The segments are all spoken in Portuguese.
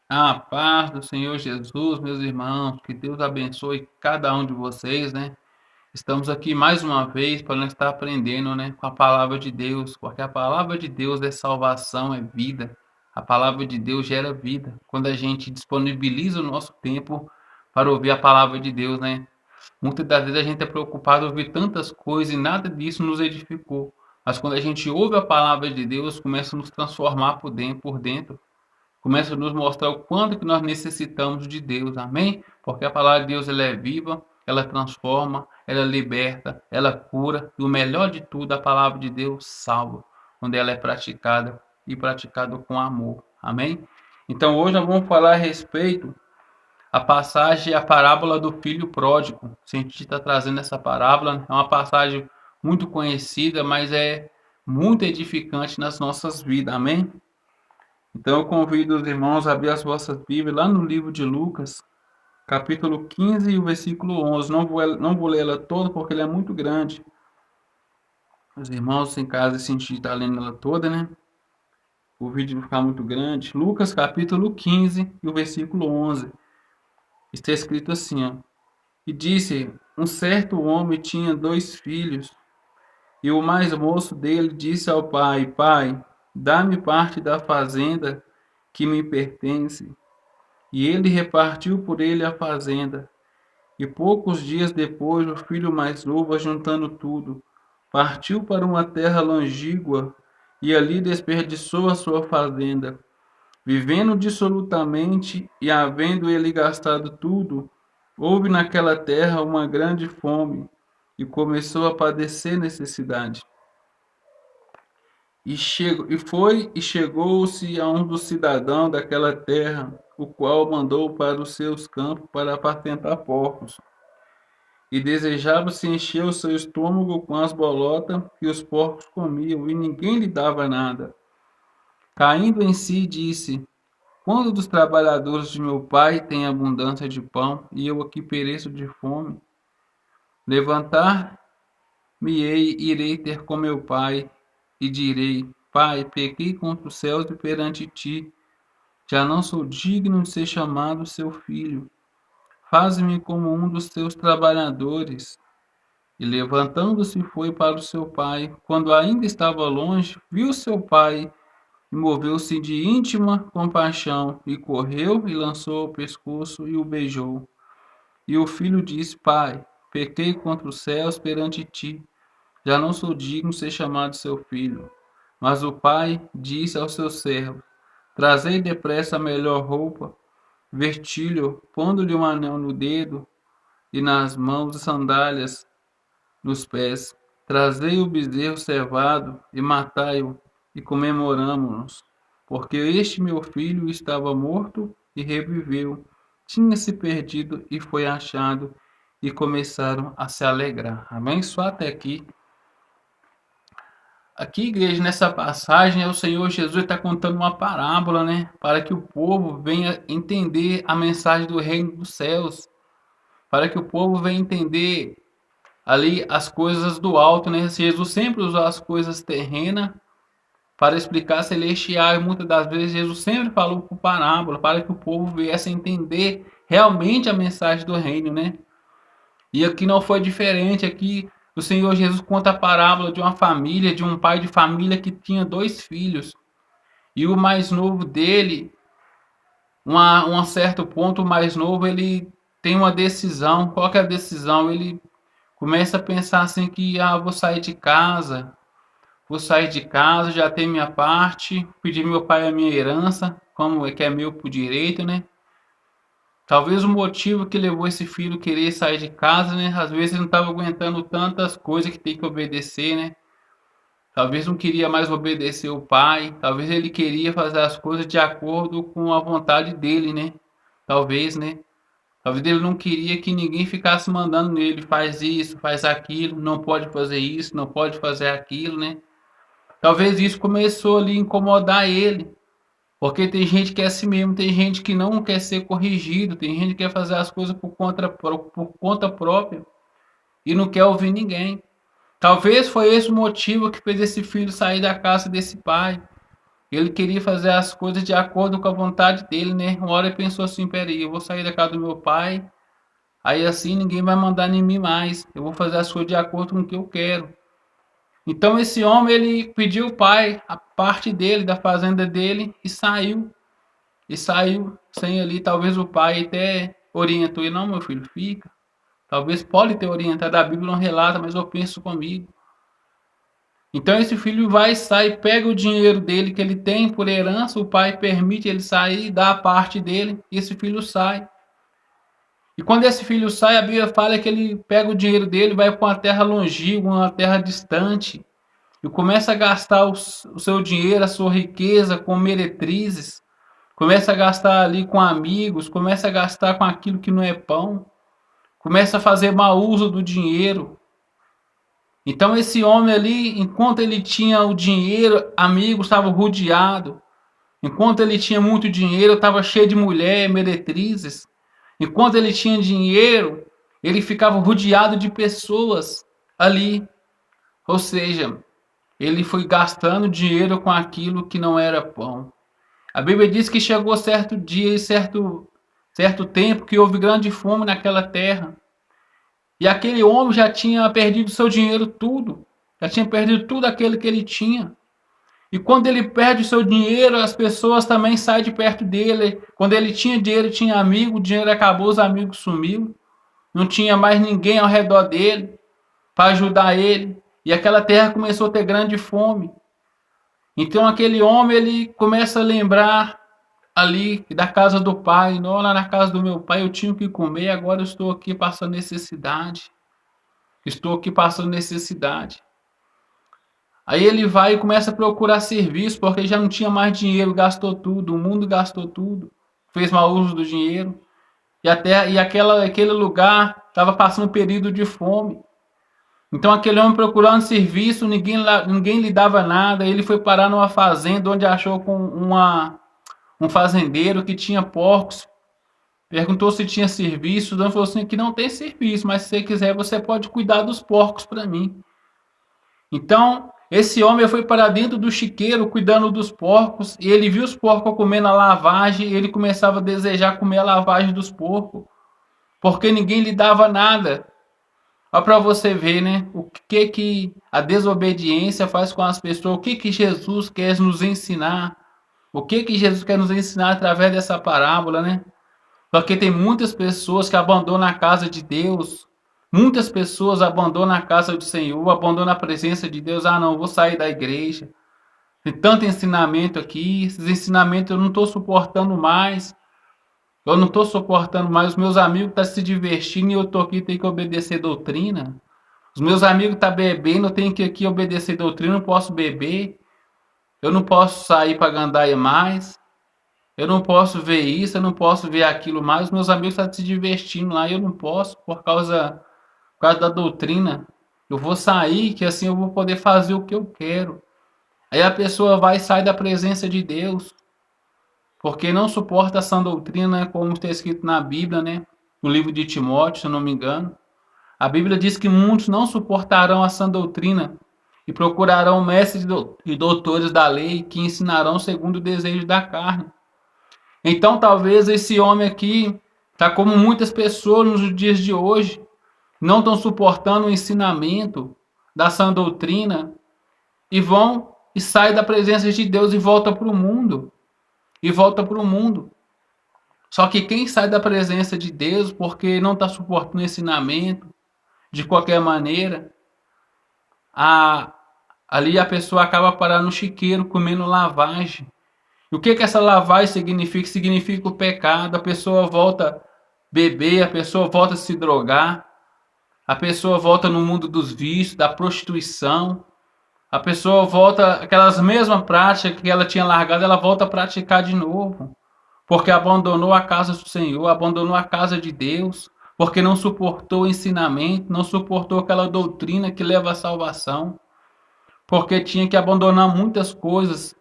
A paz do Senhor Jesus, meus irmãos, que Deus abençoe cada um de vocês, né? Estamos aqui mais uma vez para nós estar aprendendo, né, com a palavra de Deus, porque a palavra de Deus é salvação, é vida. A palavra de Deus gera vida. Quando a gente disponibiliza o nosso tempo para ouvir a palavra de Deus, né? Muitas das vezes a gente é preocupado em ouvir tantas coisas e nada disso nos edificou. Mas quando a gente ouve a palavra de Deus, começa a nos transformar por dentro, começa a nos mostrar o quanto que nós necessitamos de Deus, amém? Porque a palavra de Deus ela é viva, ela transforma, ela liberta, ela cura, e o melhor de tudo, a palavra de Deus salva, quando ela é praticada e praticada com amor, amém? Então hoje nós vamos falar a respeito a passagem, a parábola do filho pródigo. Se a gente está trazendo essa parábola, é uma passagem muito conhecida, mas é muito edificante nas nossas vidas, amém? Então eu convido os irmãos a abrir as vossas Bíblias lá no livro de Lucas, capítulo 15 e o versículo 11. Não vou ler ela toda porque ela é muito grande. Os irmãos em casa sentir estar lendo ela toda, né? O vídeo não ficar muito grande. Lucas capítulo 15 e o versículo 11. Está escrito assim, ó. E disse, um certo homem tinha 2 filhos, e o mais moço dele disse ao pai, Pai, dá-me parte da fazenda que me pertence. E ele repartiu por ele a fazenda. E poucos dias depois, o filho mais novo, ajuntando tudo, partiu para uma terra longínqua e ali desperdiçou a sua fazenda. Vivendo dissolutamente e havendo ele gastado tudo, houve naquela terra uma grande fome e começou a padecer necessidade. E chegou-se a um dos cidadãos daquela terra, o qual mandou para os seus campos para apacentar porcos. E desejava se encher o seu estômago com as bolotas que os porcos comiam, e ninguém lhe dava nada. Caindo em si, disse: Quando dos trabalhadores de meu pai tem abundância de pão, e eu aqui pereço de fome, levantar-me-ei, irei ter com meu pai, e direi: Pai, pequei contra os céus e perante ti, já não sou digno de ser chamado seu filho. Faze-me como um dos teus trabalhadores. E levantando-se foi para o seu pai. Quando ainda estava longe, viu seu pai e moveu-se de íntima compaixão, e correu e lançou o pescoço e o beijou. E o filho disse: Pai, pequei contra os céus perante ti, já não sou digno de ser chamado seu filho. Mas o pai disse aos seus servos: Trazei depressa a melhor roupa, vestilho, pondo-lhe um anel no dedo e nas mãos sandálias nos pés. Trazei o bezerro cevado e matai-o, e comemoramo-nos. Porque este meu filho estava morto e reviveu, tinha se perdido e foi achado, e começaram a se alegrar. Amém? Só até aqui. Aqui, igreja, nessa passagem, o Senhor Jesus está contando uma parábola, né? Para que o povo venha entender a mensagem do reino dos céus. Para que o povo venha entender ali as coisas do alto, né? Jesus sempre usou as coisas terrenas para explicar celestial, e muitas das vezes Jesus sempre falou por parábola para que o povo viesse a entender realmente a mensagem do reino, né? E aqui não foi diferente. Aqui o Senhor Jesus conta a parábola de uma família, de um pai de família que tinha 2 filhos. E o mais novo dele, um certo ponto, o mais novo, ele tem uma decisão. Qual que é a decisão? Ele começa a pensar assim que, vou sair de casa, já tenho minha parte, pedir meu pai a minha herança, como é que é meu por direito, né? Talvez o motivo que levou esse filho a querer sair de casa, né? Às vezes ele não estava aguentando tantas coisas que tem que obedecer, né? Talvez não queria mais obedecer o pai, talvez ele queria fazer as coisas de acordo com a vontade dele, né? Talvez, né? Talvez ele não queria que ninguém ficasse mandando nele, faz isso, faz aquilo, não pode fazer isso, não pode fazer aquilo, né? Talvez isso começou ali a incomodar ele, porque tem gente que é assim mesmo, tem gente que não quer ser corrigido, tem gente que quer fazer as coisas por conta própria e não quer ouvir ninguém. Talvez foi esse o motivo que fez esse filho sair da casa desse pai. Ele queria fazer as coisas de acordo com a vontade dele, né? Uma hora ele pensou assim, peraí, eu vou sair da casa do meu pai, aí assim ninguém vai mandar em mim mais. Eu vou fazer as coisas de acordo com o que eu quero. Então esse homem, ele pediu ao pai a parte dele, da fazenda dele, e saiu. E saiu sem ali, talvez o pai até orientou ele, não, meu filho, fica. Talvez pode ter orientado, a Bíblia não relata, mas eu penso comigo. Então esse filho vai, sai, pega o dinheiro dele que ele tem por herança, o pai permite ele sair, dá a parte dele, e esse filho sai. E quando esse filho sai, a Bíblia fala que ele pega o dinheiro dele, vai para uma terra longínqua, uma terra distante, e começa a gastar o seu dinheiro, a sua riqueza com meretrizes, começa a gastar ali com amigos, começa a gastar com aquilo que não é pão, começa a fazer mau uso do dinheiro. Então esse homem ali, enquanto ele tinha o dinheiro, amigos estavam rodeados. Enquanto ele tinha muito dinheiro, estava cheio de mulher, meretrizes. Enquanto ele tinha dinheiro, ele ficava rodeado de pessoas ali. Ou seja, ele foi gastando dinheiro com aquilo que não era pão. A Bíblia diz que chegou certo dia e certo tempo que houve grande fome naquela terra. E aquele homem já tinha perdido seu dinheiro tudo. Já tinha perdido tudo aquilo que ele tinha. E quando ele perde o seu dinheiro, as pessoas também saem de perto dele. Quando ele tinha dinheiro, tinha amigo, o dinheiro acabou, os amigos sumiu. Não tinha mais ninguém ao redor dele para ajudar ele. E aquela terra começou a ter grande fome. Então aquele homem, ele começa a lembrar ali da casa do pai. Não, lá na casa do meu pai eu tinha o que comer, agora eu estou aqui passando necessidade. Estou aqui passando necessidade. Aí ele vai e começa a procurar serviço, porque já não tinha mais dinheiro, gastou tudo, o mundo gastou tudo, fez mau uso do dinheiro. Aquele lugar estava passando um período de fome. Então aquele homem procurando serviço, ninguém lhe dava nada. Ele foi parar numa fazenda onde achou com um fazendeiro que tinha porcos. Perguntou se tinha serviço. O dono falou assim que não tem serviço, mas se você quiser você pode cuidar dos porcos para mim. Então esse homem foi para dentro do chiqueiro cuidando dos porcos, e ele viu os porcos comendo a lavagem, e ele começava a desejar comer a lavagem dos porcos, porque ninguém lhe dava nada. Olha para você ver, né? O que a desobediência faz com as pessoas, o que Jesus quer nos ensinar, o que Jesus quer nos ensinar através dessa parábola, né? Porque tem muitas pessoas que abandonam a casa de Deus. Muitas pessoas abandonam a casa do Senhor, abandonam a presença de Deus. Ah, não, vou sair da igreja. Tem tanto ensinamento aqui, esses ensinamentos eu não estou suportando mais. Eu não estou suportando mais. Os meus amigos estão se divertindo e eu estou aqui, tenho que obedecer doutrina. Os meus amigos estão bebendo, eu tenho que aqui obedecer doutrina, não posso beber. Eu não posso sair para gandaia mais. Eu não posso ver isso, eu não posso ver aquilo mais. Os meus amigos estão se divertindo lá e eu não posso por causa da doutrina. Eu vou sair, que assim eu vou poder fazer o que eu quero. Aí a pessoa vai e sai da presença de Deus, porque não suporta essa doutrina, como está escrito na Bíblia, né? No livro de Timóteo, se eu não me engano. A Bíblia diz que muitos não suportarão a sã doutrina e procurarão mestres e doutores da lei que ensinarão segundo o desejo da carne. Então talvez esse homem aqui está como muitas pessoas nos dias de hoje, não estão suportando o ensinamento da sã doutrina e vão e saem da presença de Deus e voltam para o mundo. E volta para o mundo. Só que quem sai da presença de Deus porque não está suportando o ensinamento, de qualquer maneira, ali a pessoa acaba parando no chiqueiro, comendo lavagem. E o que essa lavagem significa? Significa o pecado. A pessoa volta a beber, a pessoa volta a se drogar, a pessoa volta no mundo dos vícios, da prostituição. A pessoa volta, aquelas mesmas práticas que ela tinha largado, ela volta a praticar de novo. Porque abandonou a casa do Senhor, abandonou a casa de Deus, porque não suportou o ensinamento, não suportou aquela doutrina que leva à salvação, porque tinha que abandonar muitas coisas.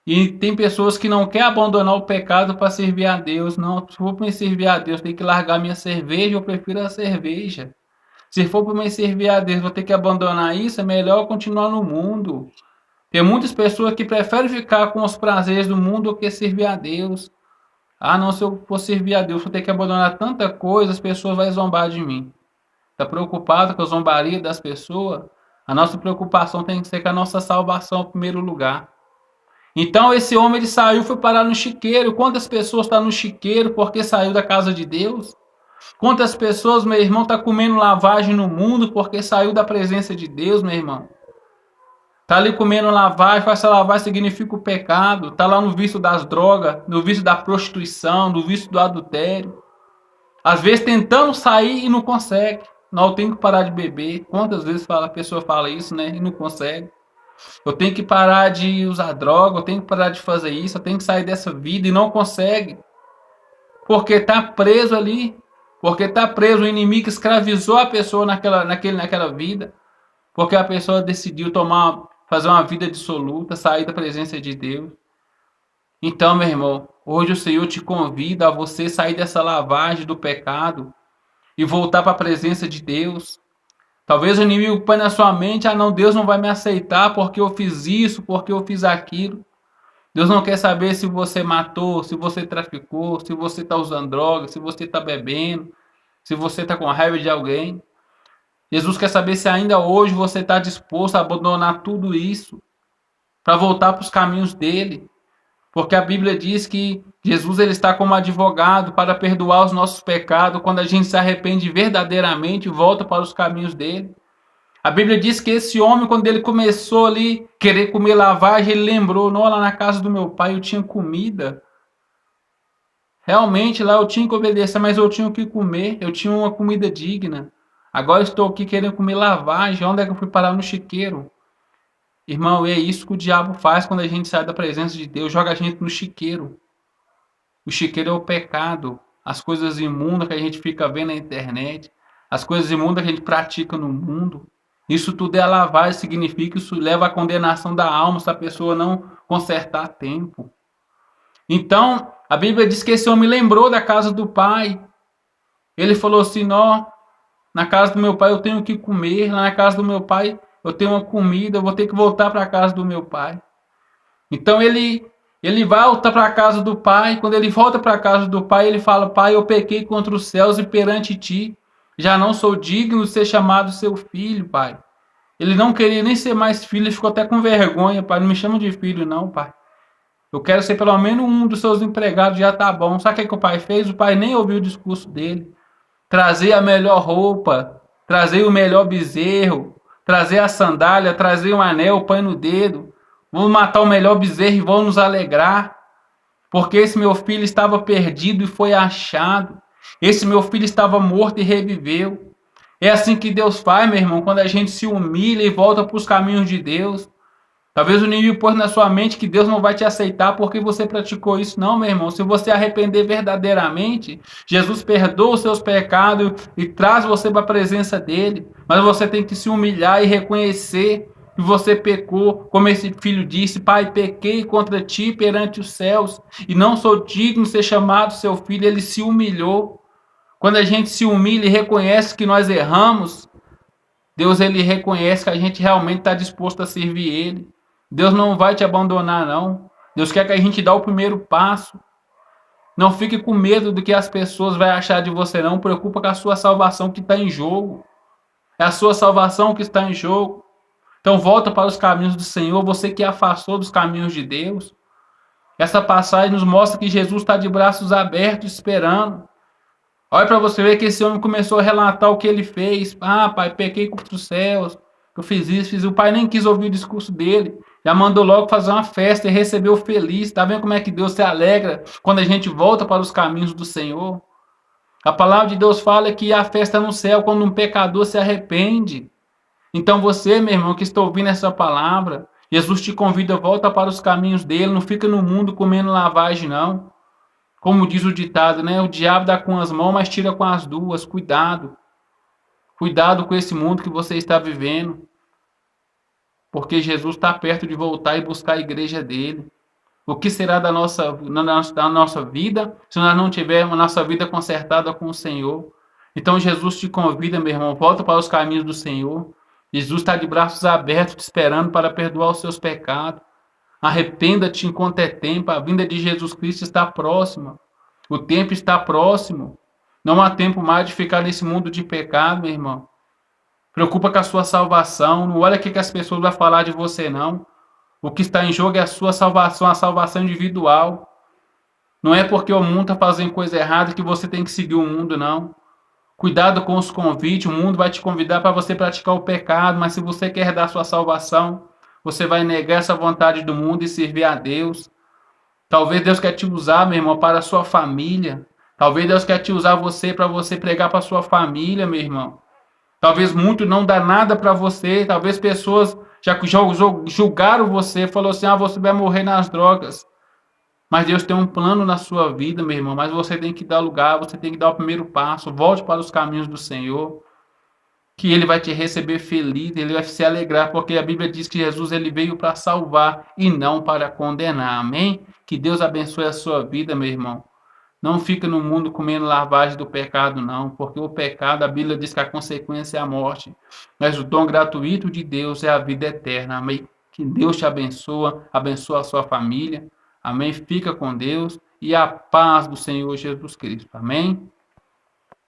E tem pessoas que não querem abandonar o pecado para servir a Deus. Não, se for para me servir a Deus, tem que largar minha cerveja, eu prefiro a cerveja. Se for para me servir a Deus, vou ter que abandonar isso, é melhor eu continuar no mundo. Tem muitas pessoas que preferem ficar com os prazeres do mundo do que servir a Deus. Ah, não, se eu for servir a Deus, vou ter que abandonar tanta coisa, as pessoas vão zombar de mim. Está preocupado com a zombaria das pessoas? A nossa preocupação tem que ser com a nossa salvação em primeiro lugar. Então esse homem ele saiu, foi parar no chiqueiro. Quantas pessoas estão no chiqueiro porque saiu da casa de Deus? Quantas pessoas, meu irmão, está comendo lavagem no mundo porque saiu da presença de Deus, meu irmão? Está ali comendo lavagem, essa lavagem significa o pecado. Está lá no vício das drogas, no vício da prostituição, no vício do adultério. Às vezes tentando sair e não consegue. Não, eu tenho que parar de beber. Quantas vezes a pessoa fala isso, né? E não consegue. Eu tenho que parar de usar droga, eu tenho que parar de fazer isso, eu tenho que sair dessa vida e não consegue. Porque está preso ali. Porque está preso, o inimigo escravizou a pessoa naquela vida. Porque a pessoa decidiu fazer uma vida dissoluta, sair da presença de Deus. Então, meu irmão, hoje o Senhor te convida a você sair dessa lavagem do pecado e voltar para a presença de Deus. Talvez o inimigo põe na sua mente, não, Deus não vai me aceitar porque eu fiz isso, porque eu fiz aquilo. Deus não quer saber se você matou, se você traficou, se você está usando droga, se você está bebendo, se você está com raiva de alguém. Jesus quer saber se ainda hoje você está disposto a abandonar tudo isso para voltar para os caminhos dele. Porque a Bíblia diz que Jesus ele está como advogado para perdoar os nossos pecados quando a gente se arrepende verdadeiramente e volta para os caminhos dele. A Bíblia diz que esse homem, quando ele começou ali querer comer lavagem, ele lembrou, não, lá na casa do meu pai eu tinha comida. Realmente lá eu tinha que obedecer, mas eu tinha o que comer, eu tinha uma comida digna. Agora estou aqui querendo comer lavagem, onde é que eu fui parar? No chiqueiro? Irmão, é isso que o diabo faz quando a gente sai da presença de Deus, joga a gente no chiqueiro. O chiqueiro é o pecado, as coisas imundas que a gente fica vendo na internet, as coisas imundas que a gente pratica no mundo. Isso tudo é a lavagem, significa que isso leva à condenação da alma se a pessoa não consertar a tempo. Então, a Bíblia diz que esse homem lembrou da casa do pai. Ele falou assim, não, na casa do meu pai eu tenho que comer, lá na casa do meu pai eu tenho uma comida, eu vou ter que voltar para a casa do meu pai. Então ele volta para a casa do pai, quando ele volta para a casa do pai, ele fala, pai, eu pequei contra os céus e perante ti, já não sou digno de ser chamado seu filho, pai. Ele não queria nem ser mais filho, ele ficou até com vergonha, pai, não me chama de filho não, pai. Eu quero ser pelo menos um dos seus empregados, já tá bom. Sabe o que o pai fez? O pai nem ouviu o discurso dele. Trazer a melhor roupa, trazer o melhor bezerro, trazer a sandália, trazer um anel, põe no dedo. Vamos matar o melhor bezerro e vamos nos alegrar. Porque esse meu filho estava perdido e foi achado. Esse meu filho estava morto e reviveu. É assim que Deus faz, meu irmão, quando a gente se humilha e volta para os caminhos de Deus. Talvez o inimigo pôs na sua mente que Deus não vai te aceitar porque você praticou isso. Não, meu irmão. Se você arrepender verdadeiramente, Jesus perdoa os seus pecados e traz você para a presença dele. Mas você tem que se humilhar e reconhecer que você pecou. Como esse filho disse, pai, pequei contra ti perante os céus e não sou digno de ser chamado seu filho. Ele se humilhou. Quando a gente se humilha e reconhece que nós erramos, Deus ele reconhece que a gente realmente está disposto a servir ele. Deus não vai te abandonar, não. Deus quer que a gente dê o primeiro passo. Não fique com medo do que as pessoas vão achar de você, não. Preocupa com a sua salvação que está em jogo. É a sua salvação que está em jogo. Então volta para os caminhos do Senhor, você que afastou dos caminhos de Deus. Essa passagem nos mostra que Jesus está de braços abertos esperando. Olha para você ver que esse homem começou a relatar o que ele fez. Ah, pai, pequei contra os céus. Eu fiz isso, fiz isso. O pai nem quis ouvir o discurso dele. Já mandou logo fazer uma festa e recebeu feliz. Está vendo como é que Deus se alegra quando a gente volta para os caminhos do Senhor? A palavra de Deus fala que há festa no céu quando um pecador se arrepende. Então você, meu irmão, que está ouvindo essa palavra, Jesus te convida, volta para os caminhos dele. Não fica no mundo comendo lavagem, não. Como diz o ditado, né? O diabo dá com as mãos, mas tira com as duas. Cuidado. Cuidado com esse mundo que você está vivendo. Porque Jesus está perto de voltar e buscar a igreja dele. O que será da nossa vida se nós não tivermos a nossa vida consertada com o Senhor? Então Jesus te convida, meu irmão, volta para os caminhos do Senhor. Jesus está de braços abertos, te esperando para perdoar os seus pecados. Arrependa-te enquanto é tempo, a vinda de Jesus Cristo está próxima. O tempo está próximo. Não há tempo mais de ficar nesse mundo de pecado, meu irmão. Preocupa com a sua salvação. Não olha o que as pessoas vão falar de você, não. O que está em jogo é a sua salvação, a salvação individual. Não é porque o mundo está fazendo coisa errada que você tem que seguir o mundo, não. Cuidado com os convites. O mundo vai te convidar para você praticar o pecado, mas se você quer dar sua salvação, você vai negar essa vontade do mundo e servir a Deus. Talvez Deus quer te usar, meu irmão, para a sua família. Talvez Deus quer te usar você para você pregar para a sua família, meu irmão. Talvez muito não dá nada para você. Talvez pessoas já julgaram você, falou assim: você vai morrer nas drogas. Mas Deus tem um plano na sua vida, meu irmão. Mas você tem que dar lugar, você tem que dar o primeiro passo. Volte para os caminhos do Senhor, que Ele vai te receber feliz, Ele vai se alegrar, porque a Bíblia diz que Jesus ele veio para salvar e não para condenar. Amém? Que Deus abençoe a sua vida, meu irmão. Não fica no mundo comendo lavagem do pecado, não, porque o pecado, a Bíblia diz que a consequência é a morte. Mas o dom gratuito de Deus é a vida eterna. Amém? Que Deus te abençoa a sua família. Amém? Fica com Deus e a paz do Senhor Jesus Cristo. Amém?